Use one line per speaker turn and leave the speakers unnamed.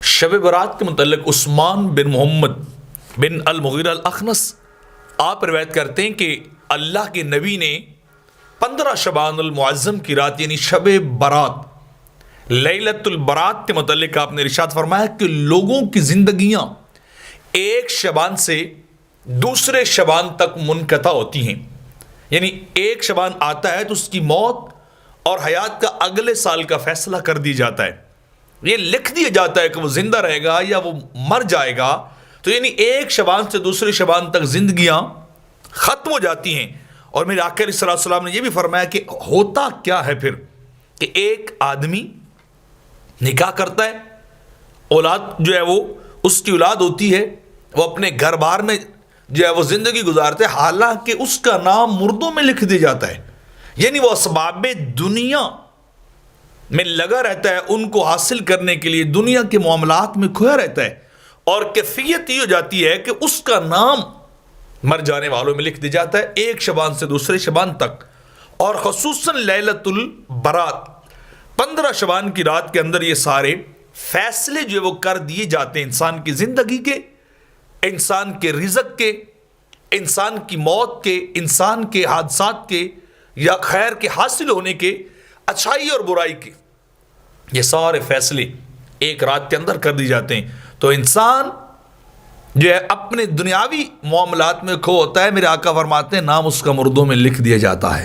شب برات کے متعلق عثمان بن محمد بن المغیرہ الاخنس آپ روایت کرتے ہیں کہ اللہ کے نبی نے 15 شعبان المعظم کی رات یعنی شب برات لیلۃ البرات کے متعلق آپ نے ارشاد فرمایا کہ لوگوں کی زندگیاں ایک شعبان سے دوسرے شعبان تک منقطع ہوتی ہیں، یعنی ایک شعبان آتا ہے تو اس کی موت اور حیات کا اگلے سال کا فیصلہ کر دی جاتا ہے، یہ لکھ دیا جاتا ہے کہ وہ زندہ رہے گا یا وہ مر جائے گا. تو یعنی ایک شعبان سے دوسرے شعبان تک زندگیاں ختم ہو جاتی ہیں. اور میرے آقا علیہ السلام نے یہ بھی فرمایا کہ ہوتا کیا ہے پھر کہ ایک آدمی نکاح کرتا ہے، اولاد جو ہے وہ اس کی اولاد ہوتی ہے، وہ اپنے گھر بار میں جو ہے وہ زندگی گزارتے ہیں، حالانکہ اس کا نام مردوں میں لکھ دیا جاتا ہے، یعنی وہ اسباب دنیا میں لگا رہتا ہے، ان کو حاصل کرنے کے لیے دنیا کے معاملات میں کھویا رہتا ہے، اور کیفیت یہ ہو جاتی ہے کہ اس کا نام مر جانے والوں میں لکھ دیا جاتا ہے ایک شعبان سے دوسرے شعبان تک. اور خصوصاً لیلۃ البرات 15 شعبان کی رات کے اندر یہ سارے فیصلے جو وہ کر دیے جاتے ہیں، انسان کی زندگی کے، انسان کے رزق کے، انسان کی موت کے، انسان کے حادثات کے یا خیر کے حاصل ہونے کے، اچھائی اور برائی کے، یہ سارے فیصلے ایک رات کے اندر کر دی جاتے ہیں. تو انسان جو ہے اپنے دنیاوی معاملات میں کھو ہوتا ہے، میرے آقا فرماتے ہیں نام اس کا مردوں میں لکھ دیا جاتا ہے.